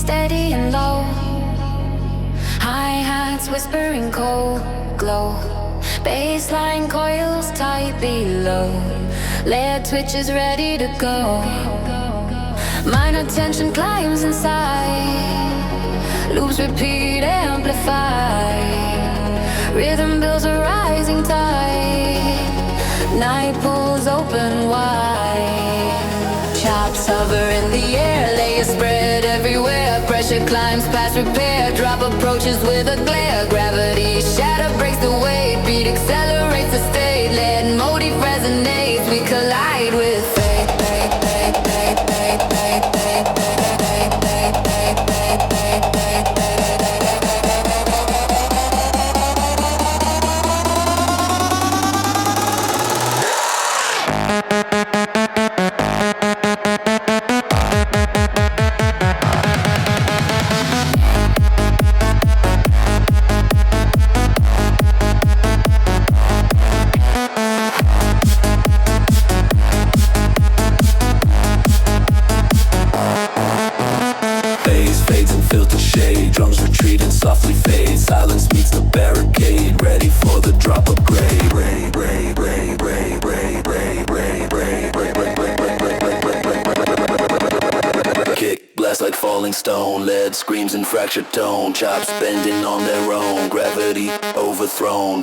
steady and low. Hi-hats whispering cold glow. Bassline coils tight below. Lead twitches ready to go. Minor tension climbs inside. Loops repeat, amplify. Rhythm builds a rising tide. Night pulls open wide. Chops hover in the air, layers spread everywhere. Pressure climbs past repair. Drop approaches with a glare. Gravity shatter breaks the weight. Beat accelerates the state. Lead motif resonates. We collide with fate. Stone, lead screams in fractured tone. Chops bending on their own. Gravity overthrown.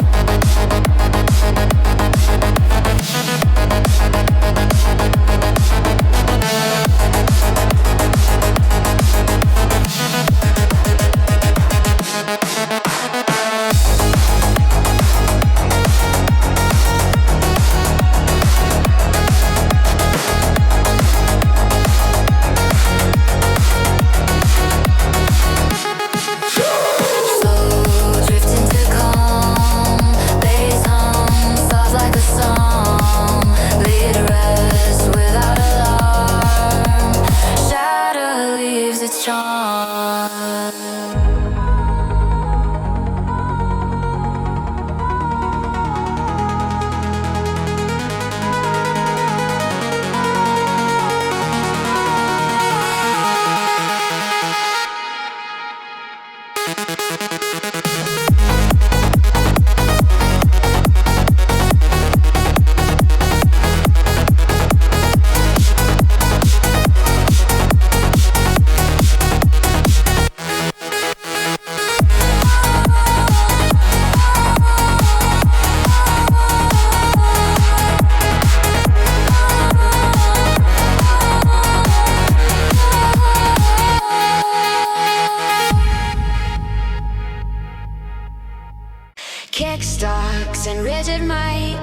Kickstarts and rigid might.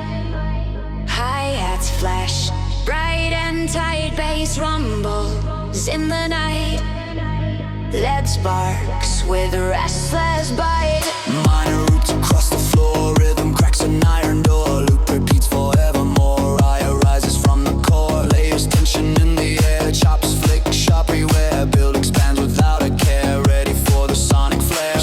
Hi-hats flash, bright and tight. Bass rumbles in the night. Lead sparks with restless bite. Minor roots across the floor. Rhythm cracks an iron door. Loop repeats forevermore. Ire rises from the core. Layers tension in the air. Chops flick sharp beware. Build expands without a care. Ready for the sonic flare.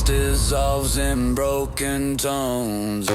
Dissolves in broken tones.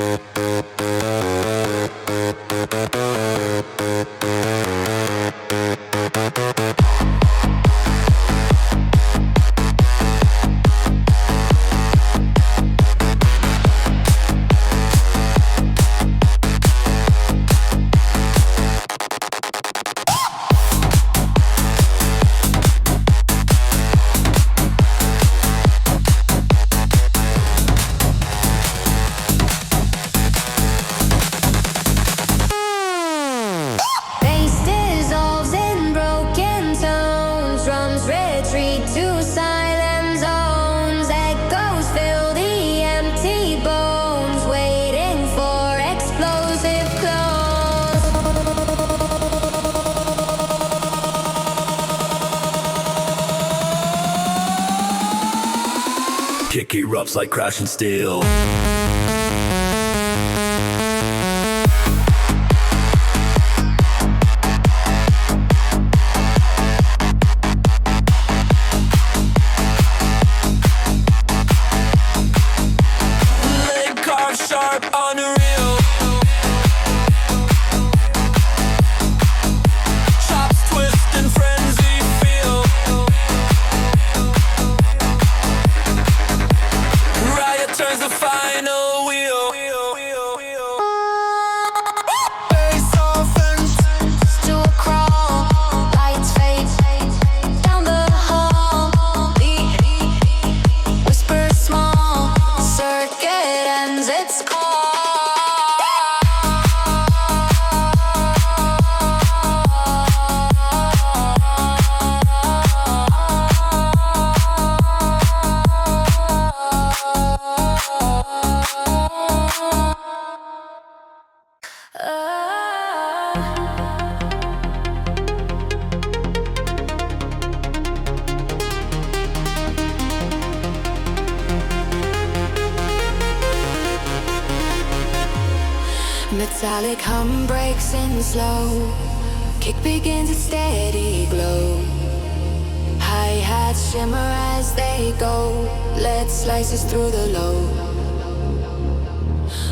Kick erupts like crashing steel. sharp, unreal. Chops twist and frenzy feel. Riot turns the final wheel. Bass offense To a crawl, lights fade down the hall. The whisper small, circuit ends its call. Metallic hum breaks in slow. Kick begins its steady glow. Hi-hats shimmer as they go. Lead slices through the low.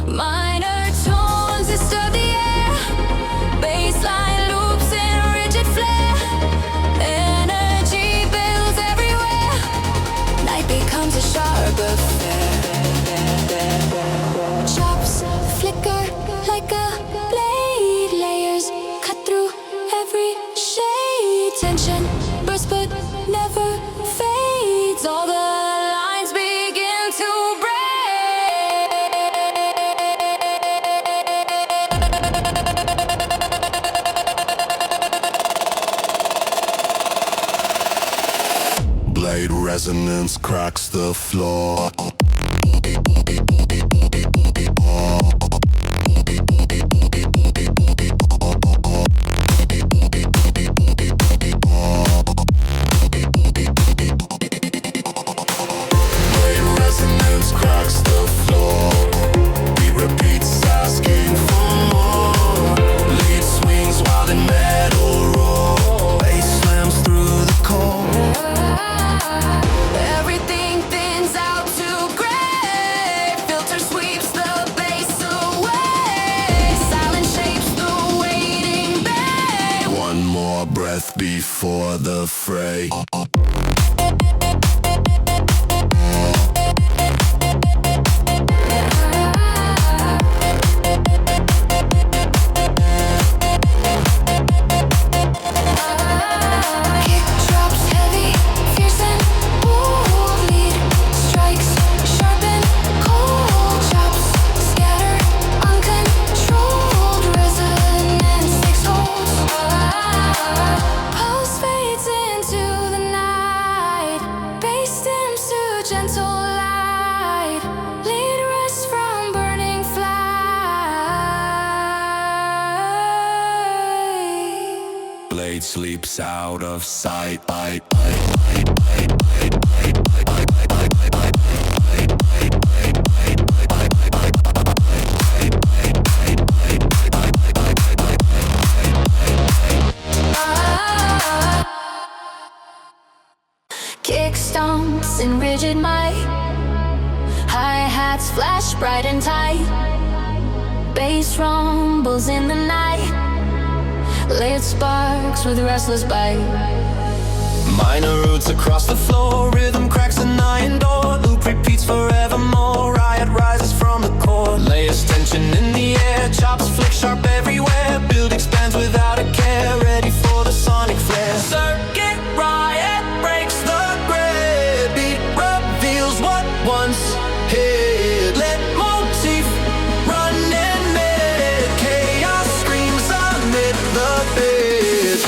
Minor tones disturb the air. Bassline loops in rigid flare. Energy builds everywhere. Night becomes a sharp affair. Chops flicker like a blade. Layers cut through every shade. Tension bursts but never fades. All the lines begin to break. blade resonance cracks the floor. Everything thins out to gray. Filter sweeps the bass away. Silence shapes the waiting bay. One more breath before the fray. Kick drops heavy, fierce and bold. Lead strikes sharp and cold. Chops scatter uncontrolled. Resonance takes hold. Pulse fades into the night. Bass dims to gentle light. Lead rests from burning flight. Blade sleeps out of sight. Kick stomps in rigid might. Hi-hats flash bright and tight. Bass rumbles in the night. Lit sparks with restless bite. Minor roots across the floor. Rhythm cracks an iron door. Loop repeats forevermore. Riot rises from the core. Layers tension in the air. Chops flick sharp everywhere. Build expands without a care. Ready for the sonic flare. Circuit riot breaks the grid. Beat reveals what once hid. Let motif run in mid. Chaos screams amid the bid.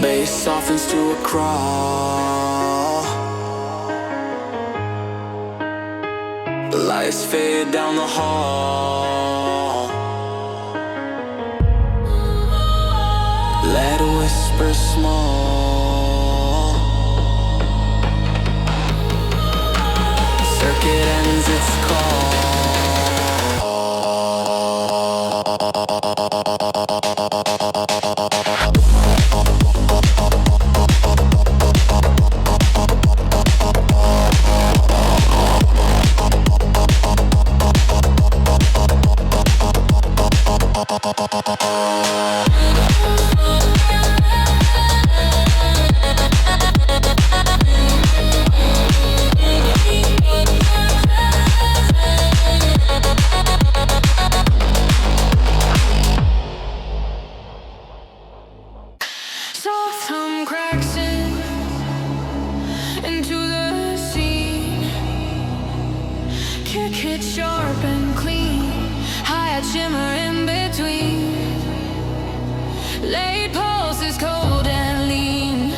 Bass softens to a crawl. The lights fade down the hall. Let a whisper small. Circuit ends its call. Soft hum cracks into the scene. Kick hit sharp and clean. High shimmer in between. Late pulses cold and lean.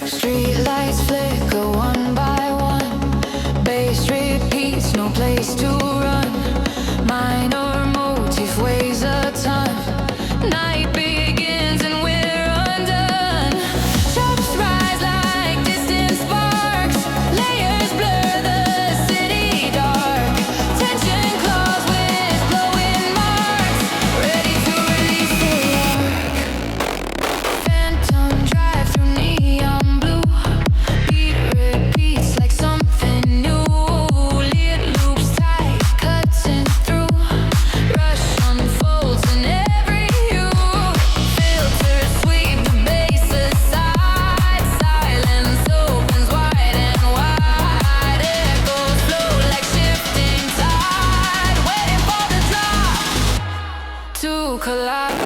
Street lights flicker one by one. Bass repeats, no place to run. Minor motif weighs a ton. Night begins and we're undone. Chops rise like distant sparks. Layers blur the city dark. Tension claws with glowing marks. Ready to release the lark. Phantom drive through neon blue. Beat repeats like something new. Lit loops tight, cutting through. Rush unfolds in every hue. Filters sweep the bass aside. Silence opens wide and wide. Echoes flow like shifting tide. Waiting for the drop to collide.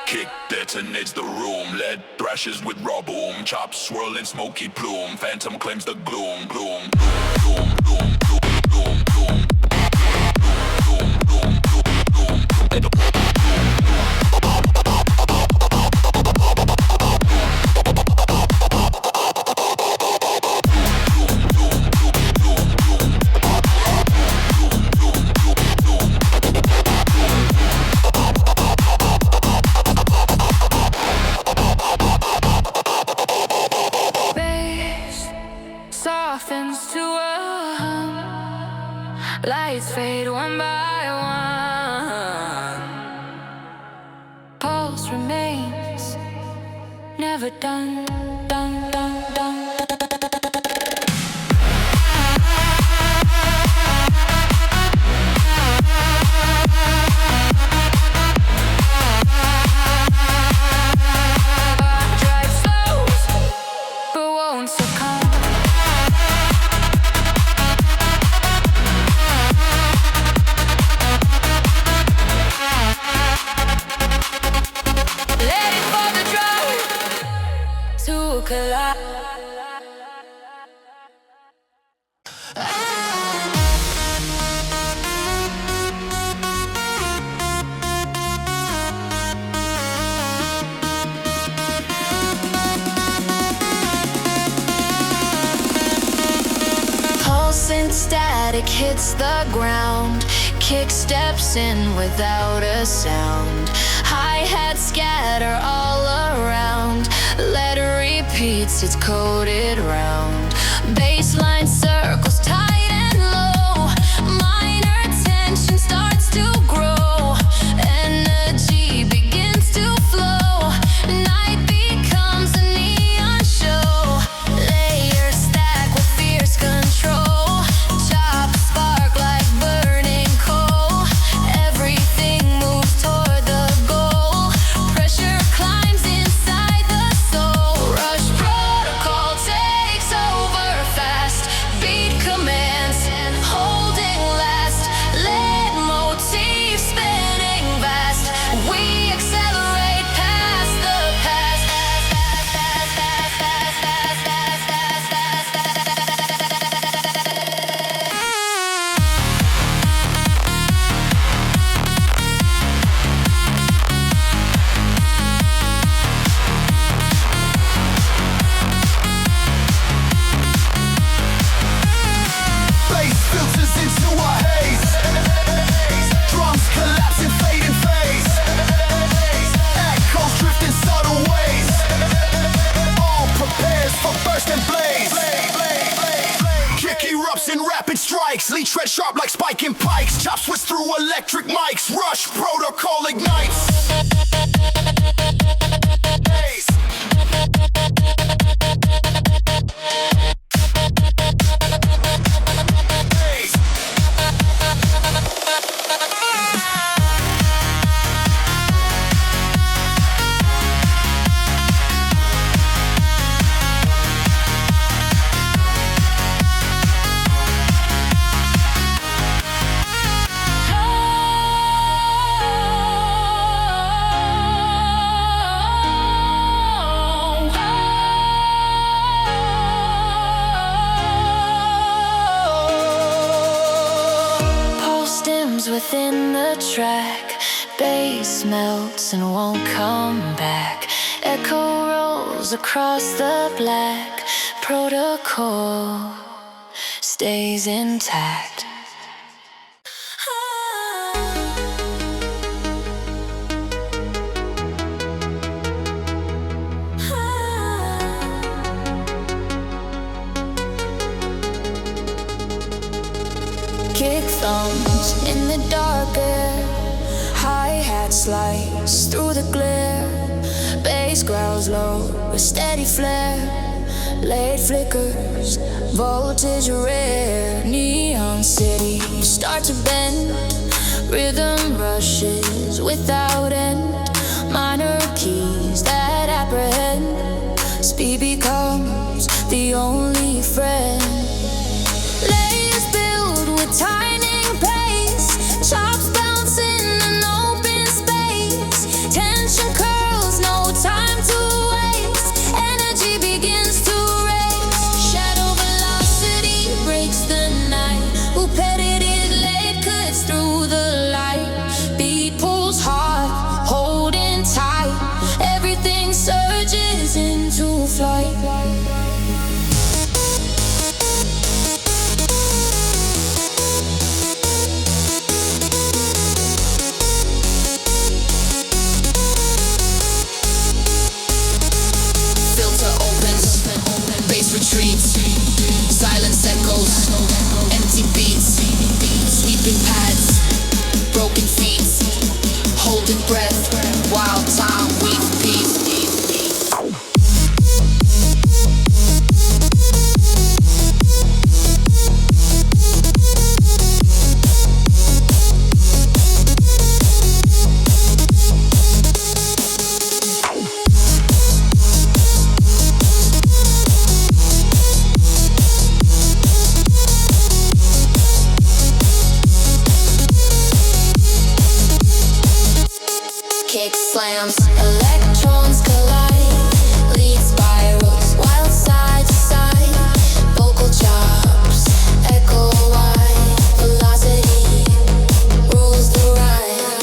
Kick detonates the room. Lead thrashes with raw boom. Chops swirling smoky plume. Phantom claims the gloom. Gloom, gloom, gloom, gloom, gloom, gloom, gloom, gloom, gloom, gloom, gloom. Bass softens to a hum. Lights fade one by one. Pulse remains never done, done, done, done. Drive slows, but won't succumb. Ready for the drive to collide. Pulsing static hits the ground. Kick steps in without a sound. Hi-hat scatter all around. Letter repeats, it's coded round. Baseline circles tight and low. Minor tension starts to grow. Energy begins to flow. Night becomes a neon show. Layers stack with fierce control. Chops spark like burning coal. Everything moves toward the goal. dread sharp like spiking pikes. Chop switch through electric mics. Rush protocol ignites. Bass. Within the track, bass melts and won't come back. Echo rolls across the black. Protocol stays intact. Kick thumps in the dark air, hi-hat slice through the glare, bass growls low with steady flare, late flickers, voltage rare, neon city start to bend, rhythm rushes without end, minor keys that apprehend, speed becomes the only friend. Tightening pace, chops bounce in an open space. Tension curls, no time to waste. Energy begins to race. Shadow velocity breaks the night. Who petted it late cuts through the light. Beat pulls hard, holding tight. Everything surges into flight. Retreats, silence echoes, empty beats, sweeping pads, broken feet, holding breath, wild time, weak peace. Kick slams, electrons collide, lead spirals, wild side to side, vocal chops, echo wide, velocity rules the ride.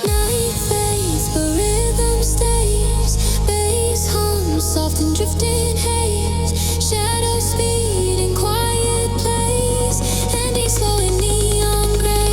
Night fades, but rhythm stays, bass hums, soft and drifting haze, shadow speed in quiet place, ending slow in neon grace.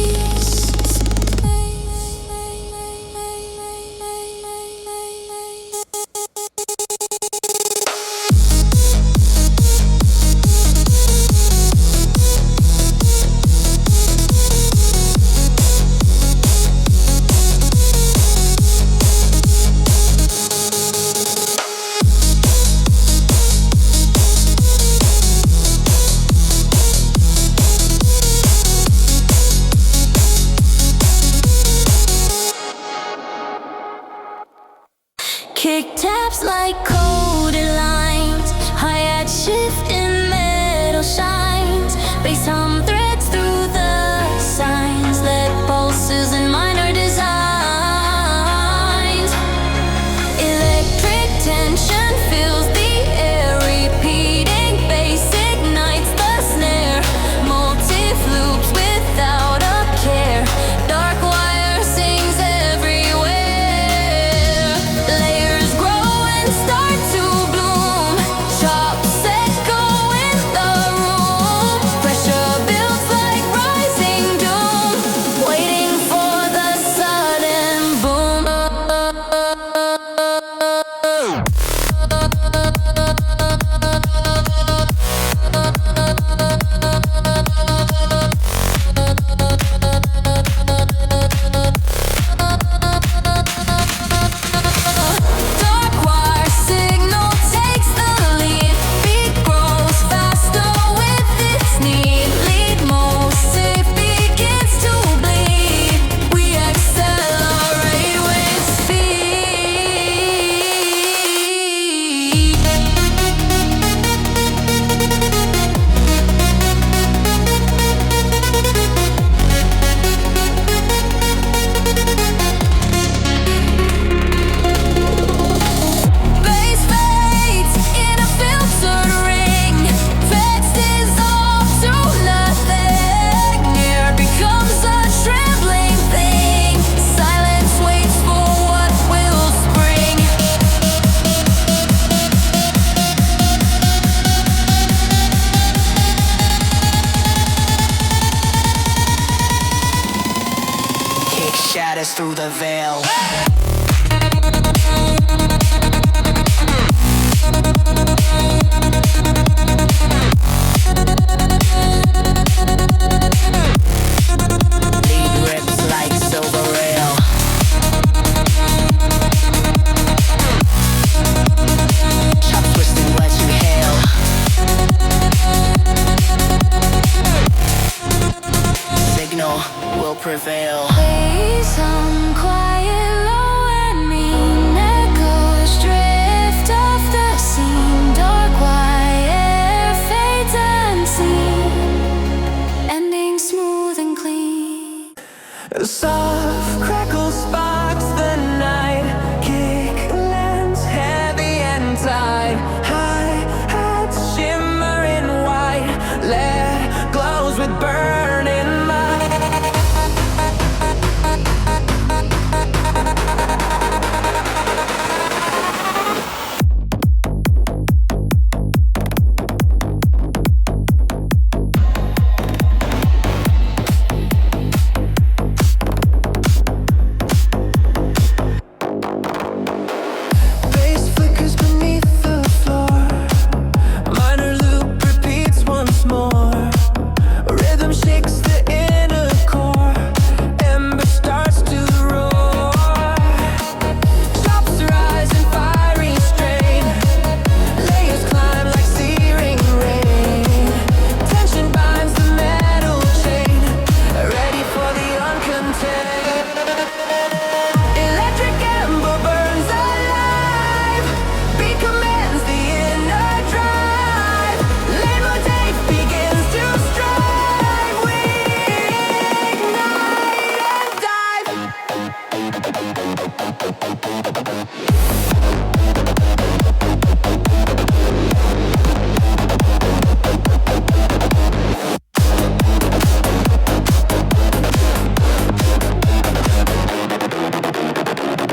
Kick taps like coded lines, hi-hat shift in metal shines, bass hum threads through the signs, lead pulses and minor designs, electric tension fills the air, repeating bass ignites the snare, motif loops without a care, dark wire sings everywhere. Layers grow and start to bloom. Chops echo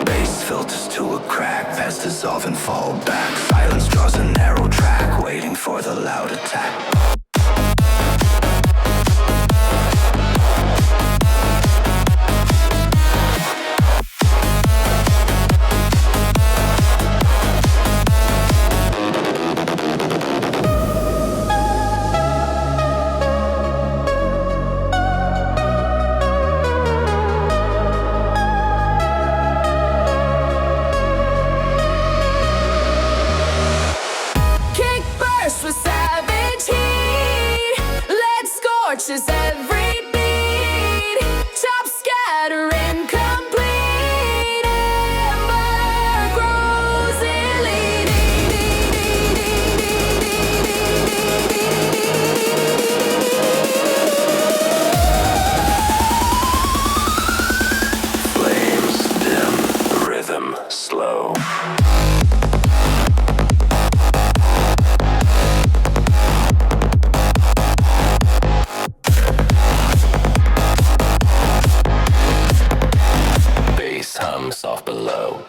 Bass filters to a crack, fast dissolve and fall back. Silence draws a narrow track, waiting for the loud attack. Torches every beat, chops scattering complete. Ember grows Flames dim, rhythm slow. Soft below.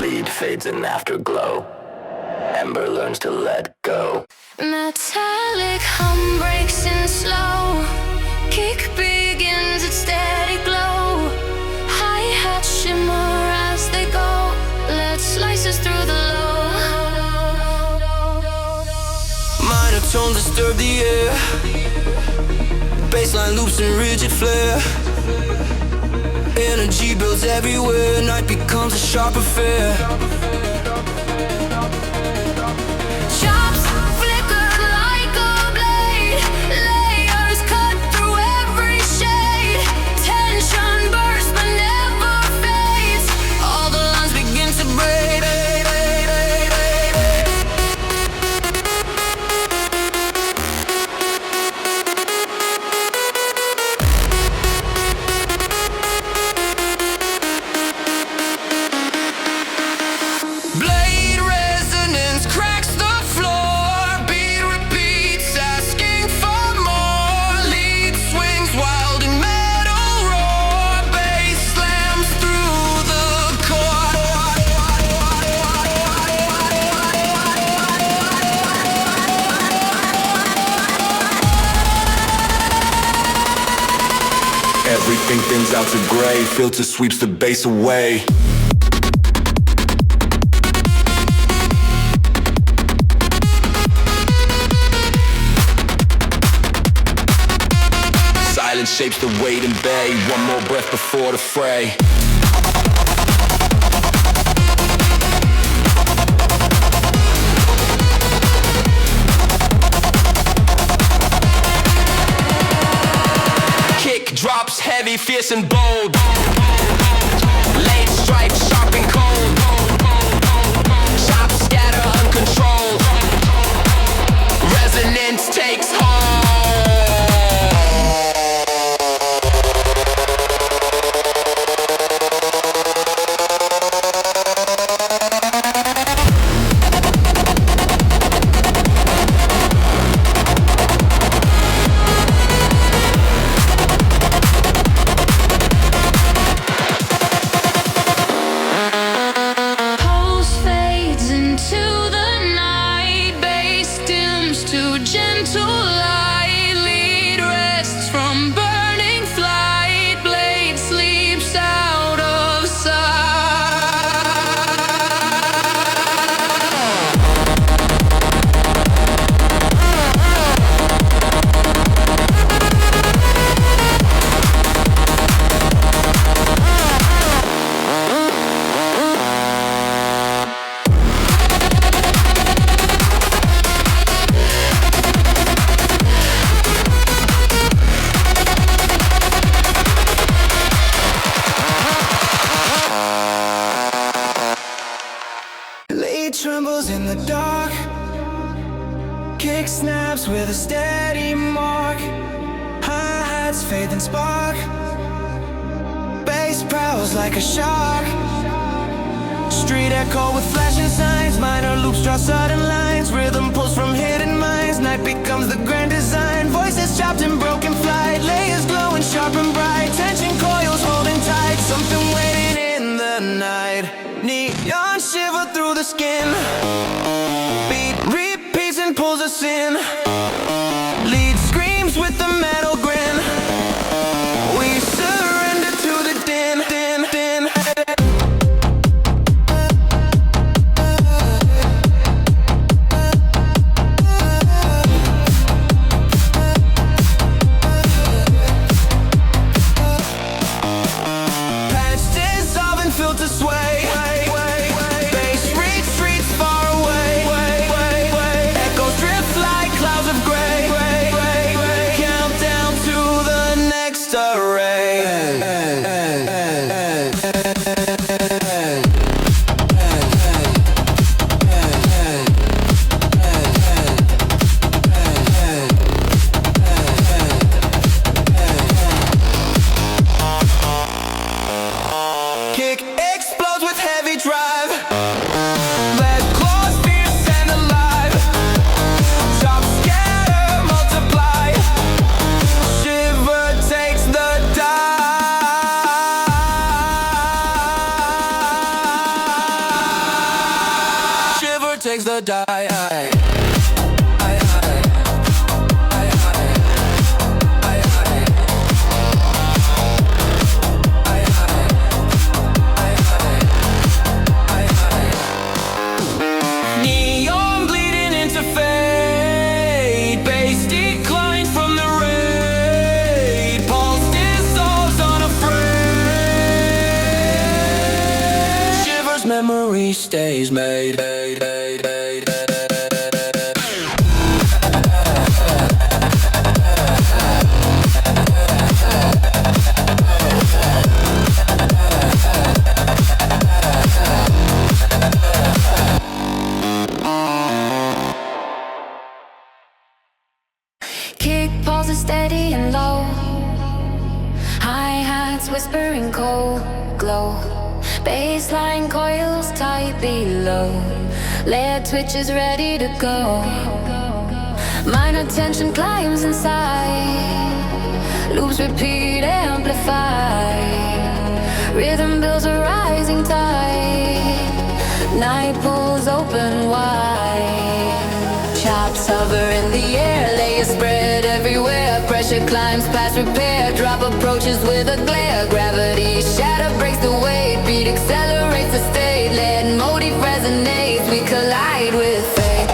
Lead fades in afterglow. Ember learns to let go. Metallic hum breaks in slow. Kick begins its steady glow. Hi-hat shimmer as they go. Let's slice us through the low. Monotone disturb the air. Baseline loops in rigid flare. Energy builds everywhere. Night becomes a sharp affair. Chops flickered like a blade. Layers cut through every shade. Tension bursts but never fades. All the lines begin to break. Blade resonance cracks the floor. Beat repeats, asking for more. Lead swings wild in metal roar. Bass slams through the core. Everything thins out to gray. Filter sweeps the bass away. Silence shapes the weight and bay. One more breath before the fray. Kick drops heavy, fierce and bold. Late stripes, sharp and cold. Chops scatter uncontrolled. Resonance takes hold. Kick snaps with a steady mark. Hi-hats, faith and spark. Bass prowls like a shark. Street echo with flashing signs. Minor loops draw sudden lines. Rhythm pulls from hidden minds. Night becomes the grand design. Voices chopped in broken flight. Layers glowing sharp and bright. Tension coils holding tight. Something waiting in the night. Neon shiver through the skin. Beat repeats and pulls us in. Lead screams with the metal grin. We surrender to the din, din, din. Patch dissolve and filter sway. Bass retreats far away. Echoes drift like clouds of gray. Countdown to the next array. Kick explodes with heavy drive. Let claws fierce and alive. Chops scatter, multiply. Shiver takes the die. Shiver takes the die. Neon bleeding into fade. Bass declines from the raid. Pulse dissolves unafraid. Shivers, memory stays made. Kick pulses steady and low. Hi-hats whispering cold glow. Bassline coils tight below. Lead twitches ready to go. Minor tension climbs inside. Loops repeat, amplify. Rhythm builds a rising tide. Night pulls open wide. Chops hover in the air, layers spread everywhere. Pressure climbs past repair. Drop approaches with a glare. Gravity shatter breaks the weight. Beat accelerates the state. Lead motif resonates. We collide with fate.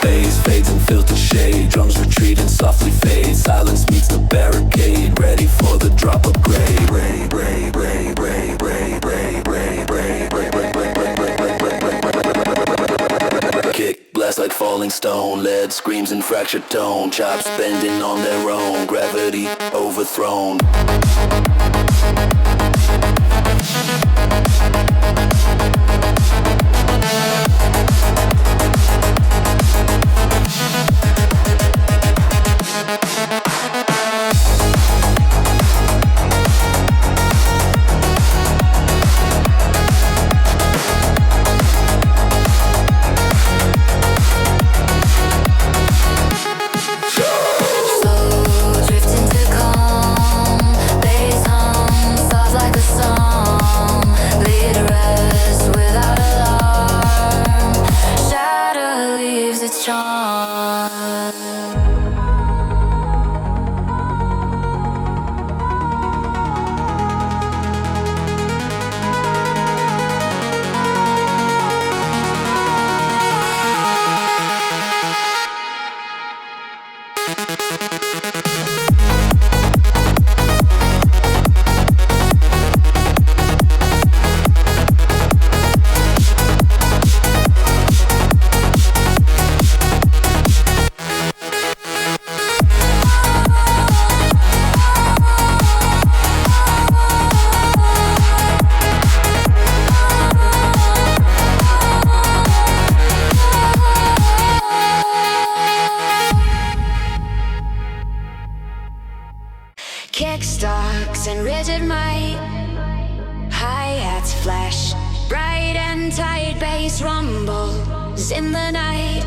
Phase fades and filter shade. Drums retreat and softly fade. Silence meets the barricade. Ready for the drop of gray. Kick blast like falling stone. Lead screams in fractured tone. Chops bending on their own. Gravity overthrown. Slow drift into calm. Bass tight bass rumbles in the night.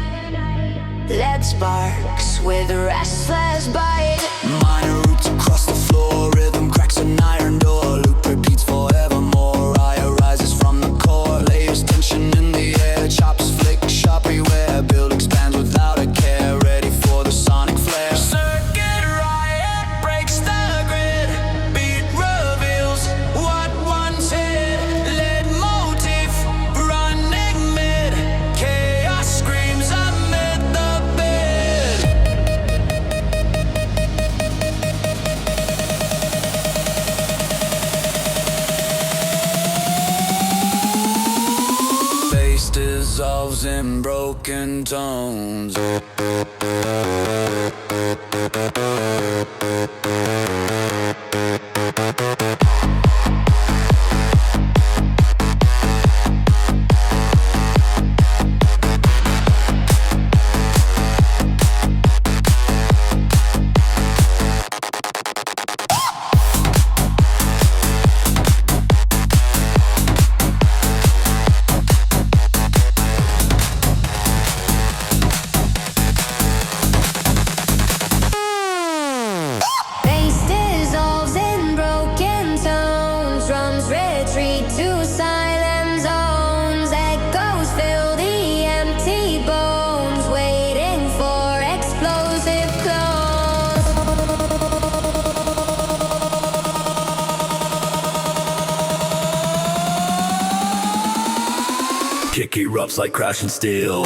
Lead sparks with a restless bite. Minor roots across the floor, rhythm cracks an iron door. Loop repeats forevermore, eye rises from the core. Layers tension in the air, chops flick sharp beware. Build expands without a care, ready for the sonic flare. Circuit riot breaks the grid. Beat reveals what once hid. Lead motif running mid. Chaos screams amid the bid. Bass dissolves in broken tones. Bass dissolves in broken tones. Drums retreat to silent zones. Echoes fill the empty bones, waiting for explosive clones. Kick erupts like crashing steel.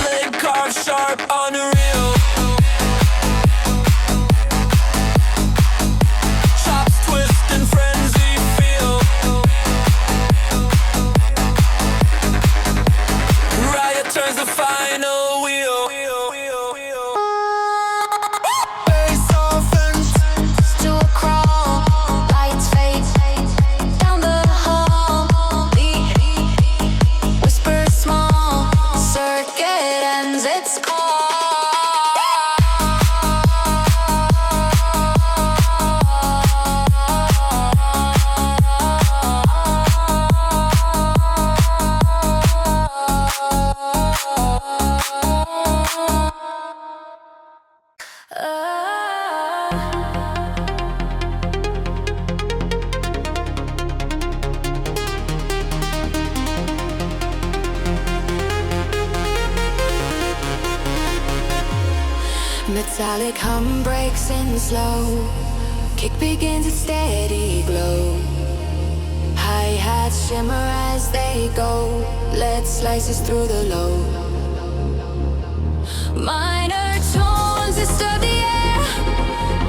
Leg carved sharp, unreal. Chops twist in frenzy feel. Riot turns the final wheel. Bass softens To a crawl, lights fade down the hall. The whisper small, circuit ends its call. Metallic hum breaks in slow. Kick begins its steady glow. Hi-hats shimmer as they go. Lead slices through the low. Minor tones disturb the air.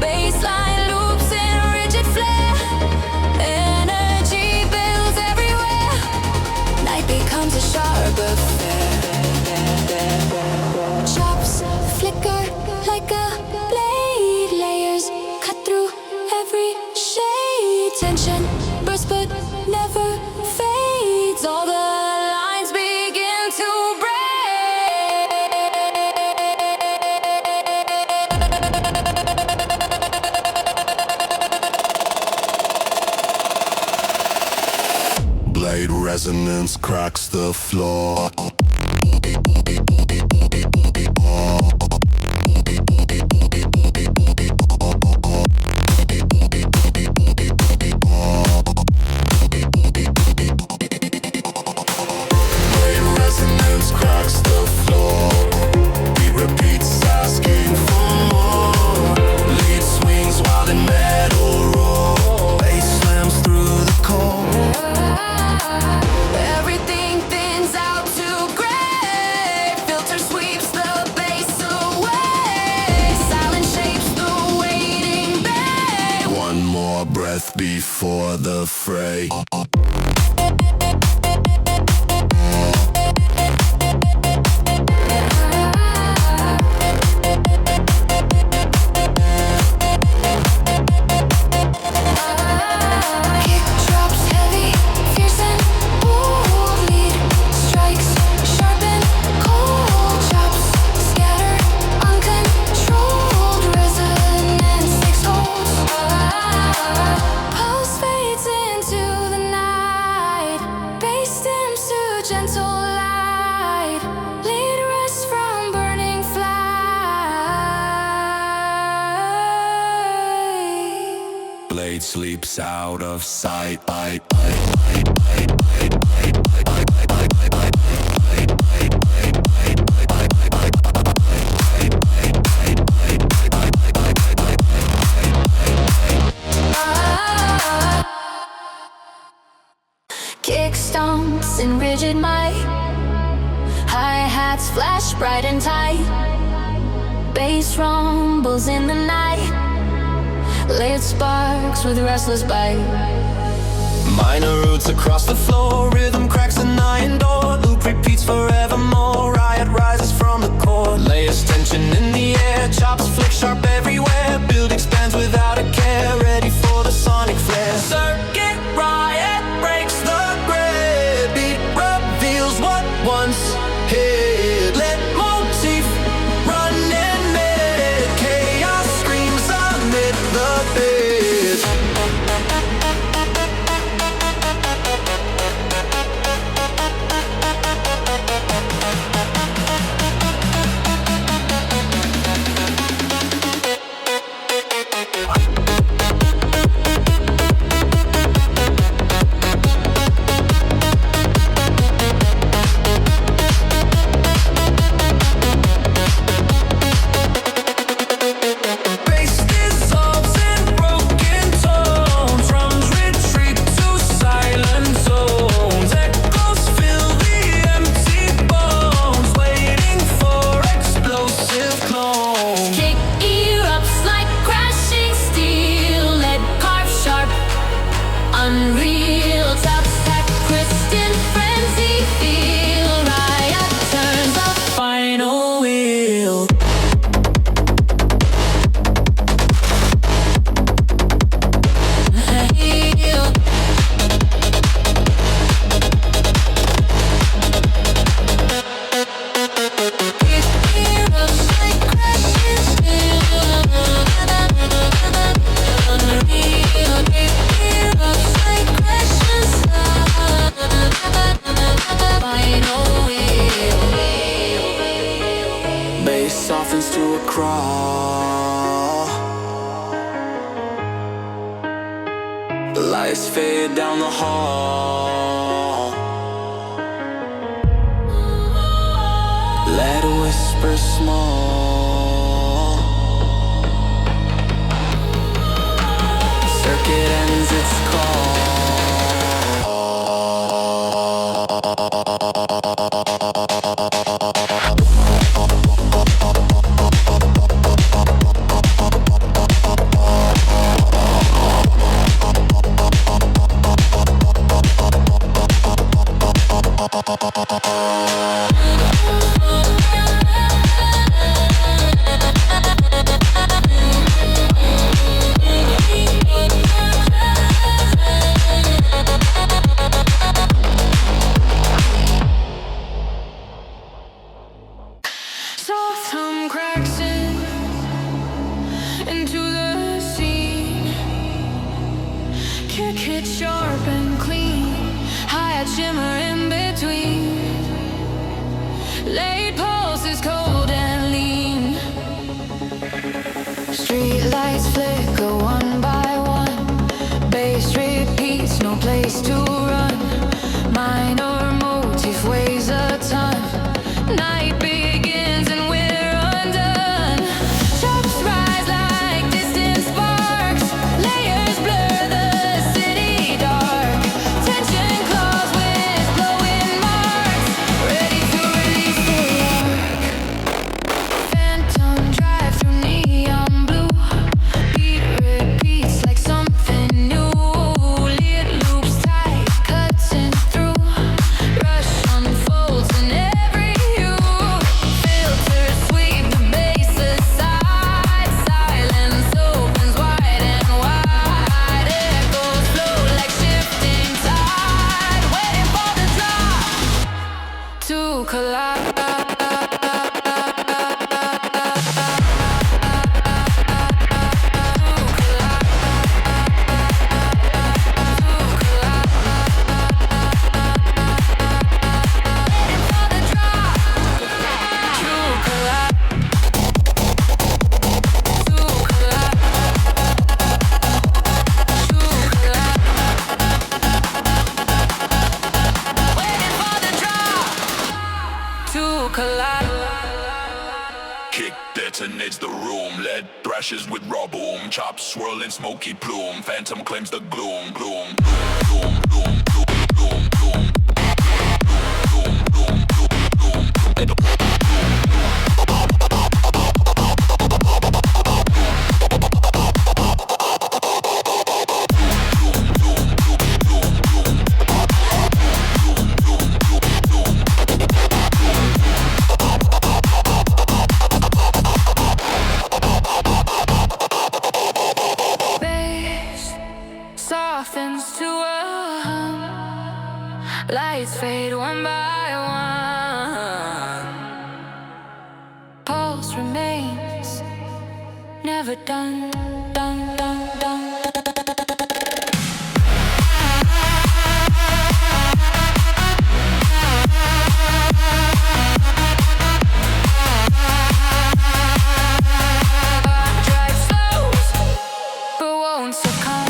Bassline loops in rigid flare. Energy builds everywhere. Night becomes a sharp affair. Chops flicker like a blade. Layers cut through every shade. Tension bursts but never fades. All the lines begin to break. Blade resonance cracks the floor. Blade resonance cracks the floor. Beat repeats asking for more. Lead swings while the metal roar. Bass slams through the core. Everything thins out to gray. Filter sweeps the bass away. Silence shapes the waiting bay. One more breath before the fray. Kick drops heavy, fierce and bold. Lead sleeps out of sight. Kick stomps in rigid might, hi-hats flash bright and tight, bass rumbles in the night, lit sparks with restless bite. Minor roots across the floor, rhythm cracks an iron door, loop repeats forevermore, riot rises from the core. Layers tension in the air, chops flick sharp everywhere, build expands without a care, ready for the sonic flare. Circuit riot breaks the grid, beat reveals what once hid. Let motif run in mid, chaos screams amid the bid. Softens to a crawl, lights fade down the hall, let a whisper small, circuit ends its call. Soft hum cracks into the scene. Kick hit sharp and clean. Hi-hat shimmer in between. Late pulses cold and lean. Street lights flicker one by one. Bass repeats, no place to run. Minor motif weighs a ton. Night begins and we're undone. Chops rise like distant sparks. Layers blur the city dark. Tension claws with glowing marks. Ready to release the lark. Phantom drive through neon blue. Beat repeats like something new. Lit loops tight, cutting through. Rush unfolds in every hue. Filters sweep the bass aside. Silence opens wide and wide. Echoes flow like shifting tide. Waiting for the drop to collide. To collide. Kick detonates the room. Lead thrashes with raw boom. Chops swirling smoky plume. Phantom claims the gloom. Gloom. Gloom. Gloom. Gloom. Gloom. Gloom. Softens to a hum. Lights fade one by one. Pulse remains never done, done, done, done. Drive slows, but won't succumb.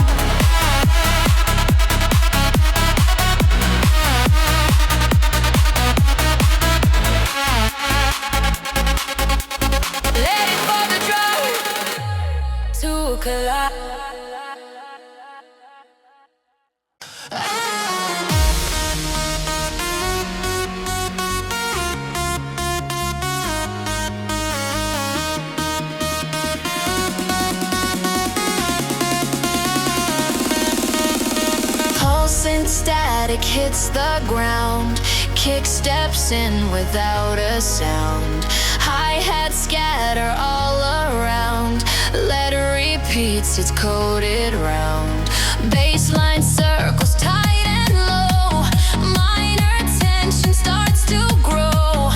Pulsing static hits the ground. Kick steps in without a sound. Hi-hat scatter all around. Lead repeats, it's coded round. Baseline circles tight and low. Minor tension starts to grow.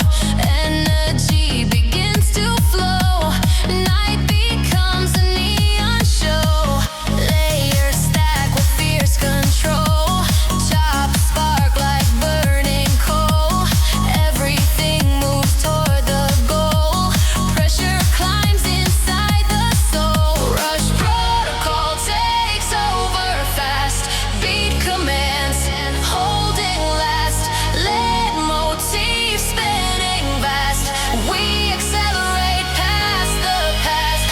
Energy begins to flow. Night becomes a neon show. Layers stack with fierce control. Chops spark like burning coal. Everything moves toward the goal. Pressure climbs inside the soul. Rush protocol takes over fast. Beat commands and holding last. Lead motif spinning vast. We accelerate past the past.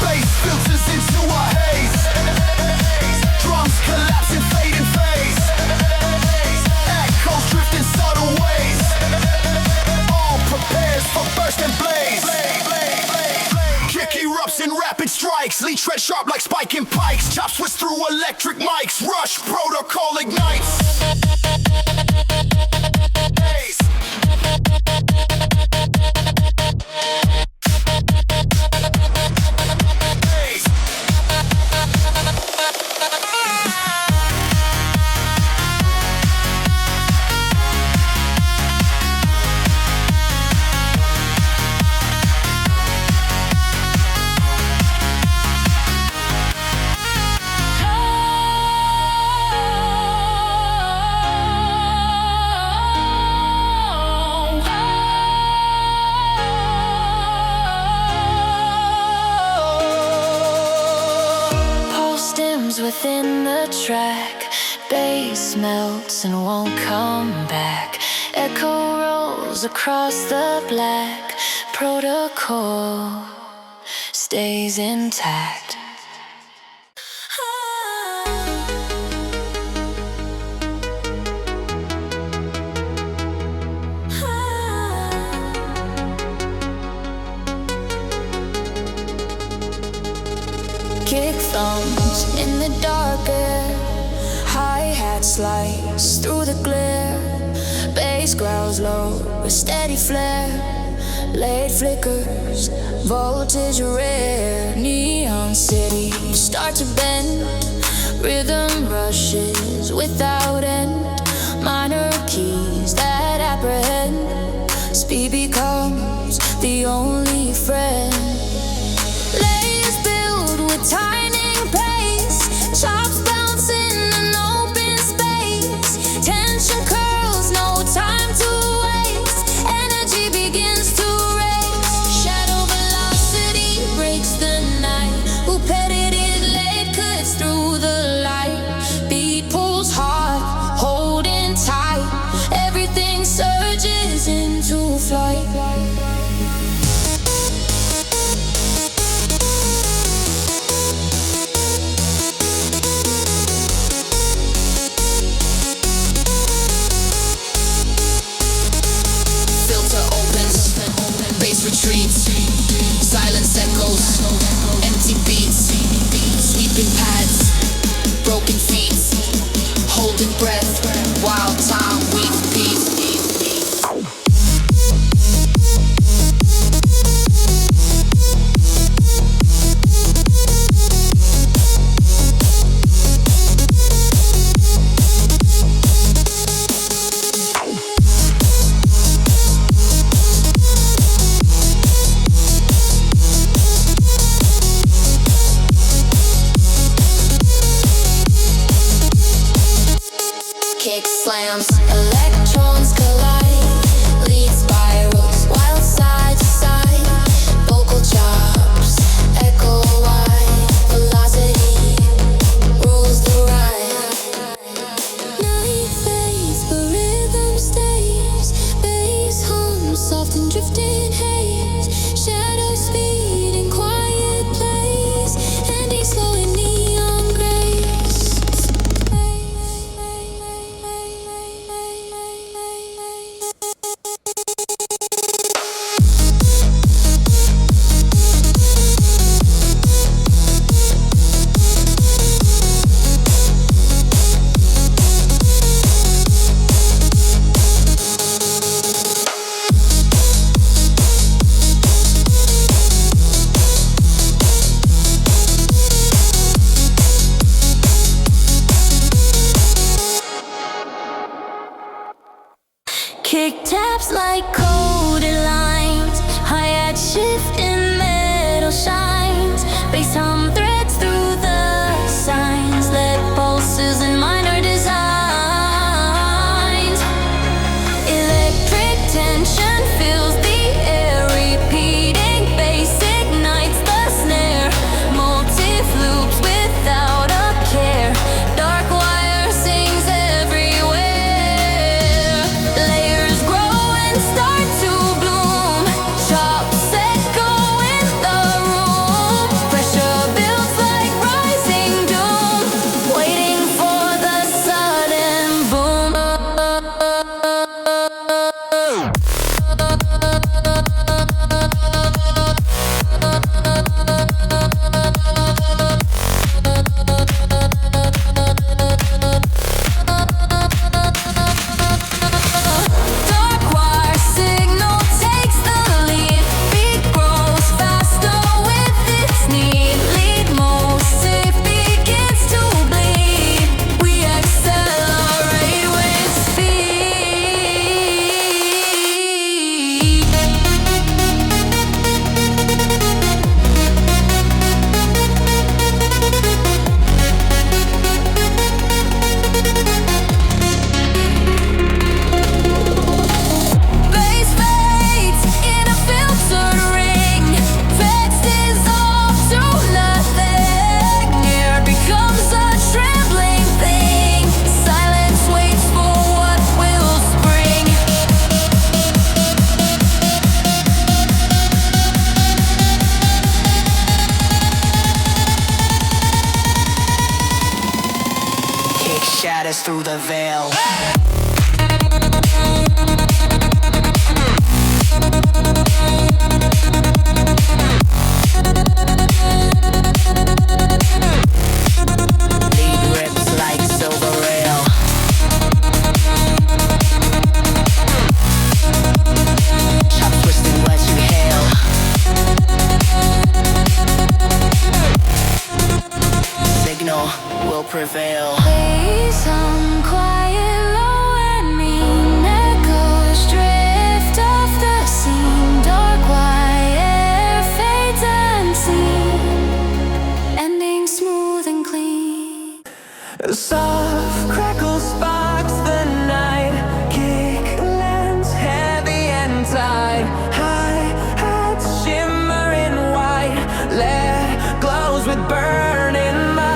Bass filters into a haze. Drums collapse and fade in phase. Echoes drift in subtle ways. All prepares for burst and blaze. Kick erupts in rapid strikes. Lead tread sharp like spiking pikes. Chops switch through electric mics. Rush protocol ignites. Haze. Haze. Pulse dims within the track. Bass melts and won't come back. Echo rolls across the black. Protocol stays intact. Kick thumps in the dark air. Hi-hat slice through the glare. Bass growls low with steady flare. Late flickers, voltage rare. Neon city start to bend. Rhythm rushes without end. Minor keys that apprehend. Speed becomes the only friend. Layers build with tightening pace. Chops bounce in an open slams, electrons collide, lead spirals, wild side to side, vocal chops, echo wide, velocity rules the ride. Night fades, but rhythm stays, bass hums, soft and drifting haze, shadow speed in quiet place, ending slow in neon grace. Kick taps like coded lines, hi-hat shift in metal shines, bass hum threads through the signs, lead pulses and minor designs. Electric tension fills the air, repeating bass ignites the snare, motif loops without a care, dark wire sings everywhere. Layers grow and start to bloom, chops echo in the room, pressure builds like rising doom, waiting for the sudden boom. Dark wire signal takes the lead, beat grows faster with its need, lead motif begins to bleed, we accelerate with speed. Bass fades in a filtered ring, fades dissolve to nothing, air becomes a trembling thing, silence waits for what will spring. Kick shatters through the veil. Lead rips like silver rail. Chop twisting what you hail. Signal will prevail. Bass hum quiet, low and mean, echoes drift off the scene, dark wire fades unseen, ending smooth and clean. Soft crackle sparks the night, kick lands heavy and tight, hi-hats shimmering white, lead glows with burning light.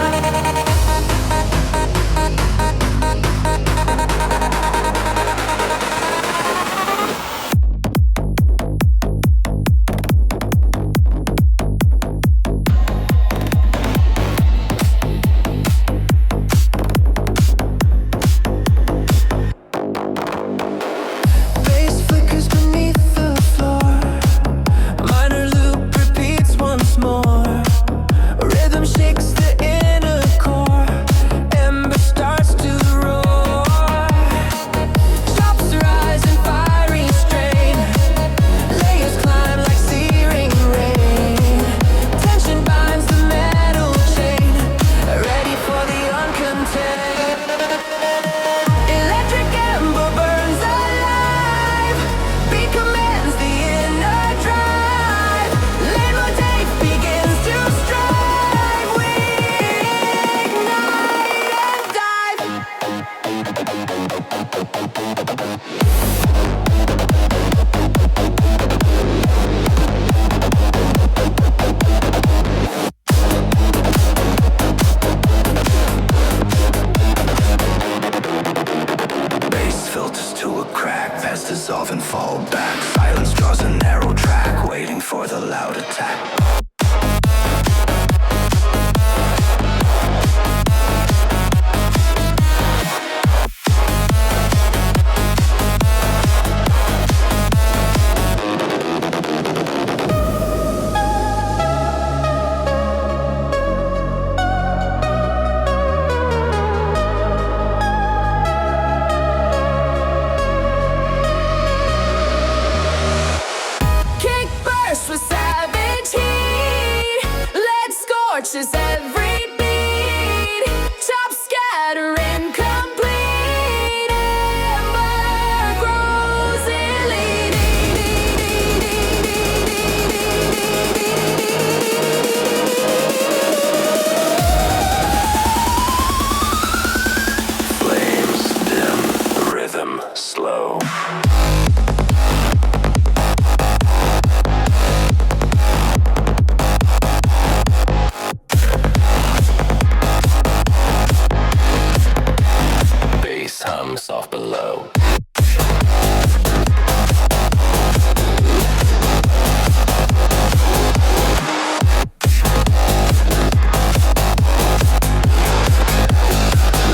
below.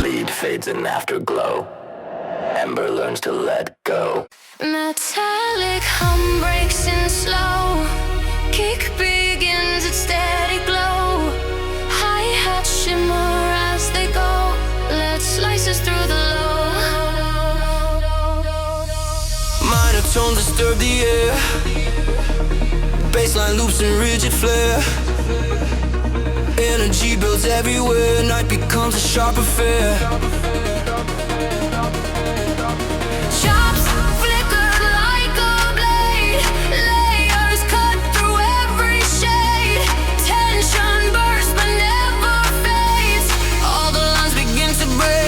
Lead fades in afterglow. Ember learns to let go. Metallic hum breaks in slow. Kick begins its steady glow. Hi-hats shimmer as they go. Let's slice us through the low. Minor tones disturb the air. Bassline loops in rigid flare. Energy builds everywhere. Night becomes a sharp affair. Chops flicker like a blade. Layers cut through every shade. Tension bursts but never fades. All the lines begin to break.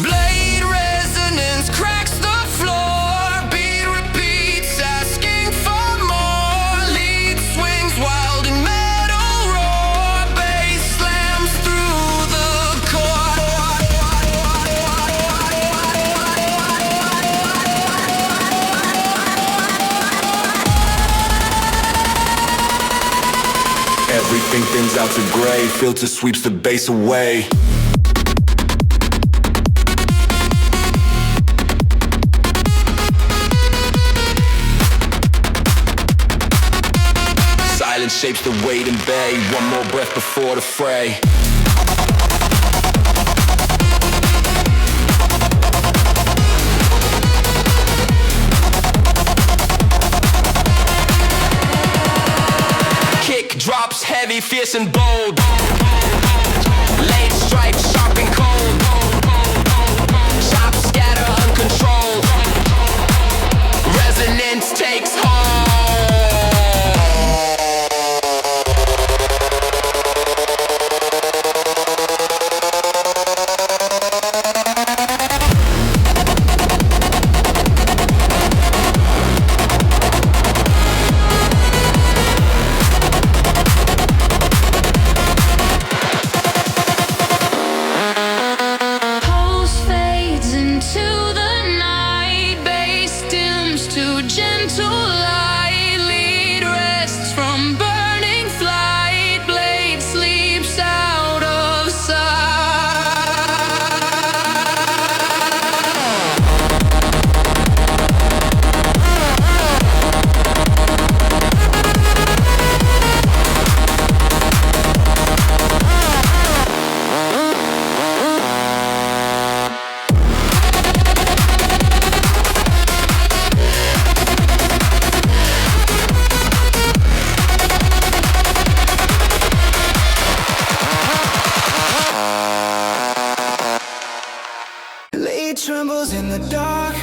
Blade resonance cracks the floor. Beat repeats, asking for more. Lead swings wild in metal roar. Bass slams through the core. Everything thins out to gray. Filter sweeps the bass away. Silence shapes the weight and bay. One more breath before the fray. Kick drops heavy, fierce and bold. Late stripes, sharp and cold. Chops scatter uncontrolled. Resonance takes hold. Pulse fades into the night. Bass dims to gentle light. Lead rests from burning flight. Blade sleeps out of sight. Lead trembles in the dark.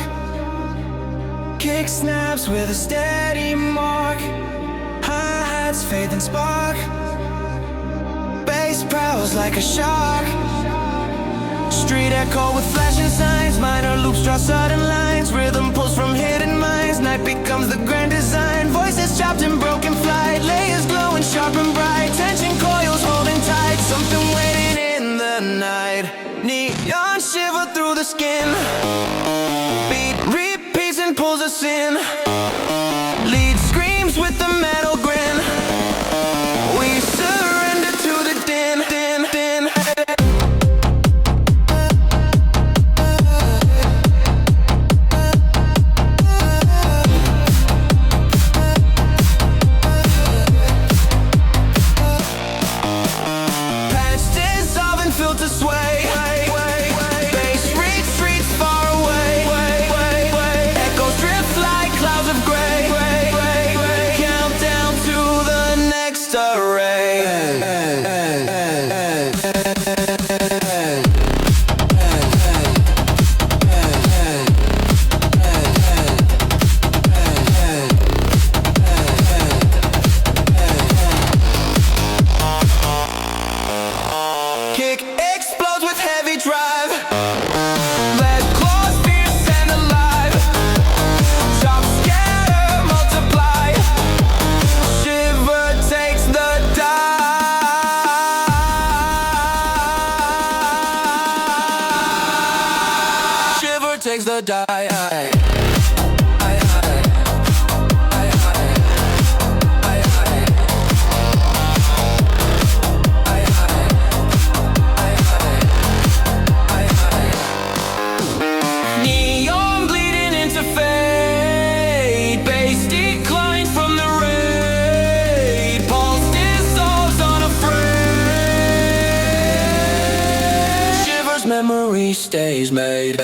Kick snaps with a steady mark. Hi-hats fade and spark. Bass prowls like a shark. Street echo with flashing signs. Minor loops draw sudden lines. Rhythm pulls from hidden minds. Night becomes the grand design. Voices chopped in broken flight. Layers glowing sharp and bright. Tension coils holding tight. Something waiting in the night. Neon shiver through the skin. Beat repeats and pulls us in. Lead screams with the metal grin. We surrender to the din, din, din. Patch dissolve and filter sway. Bass retreats far away. Echoes drift like clouds of gray. Countdown to the next array. Kick explodes with heavy drive. Let claws pierce takes the die. Neon bleeding into fade, bass declines from the raid, pulse dissolves unafraid, shivers memory stays made.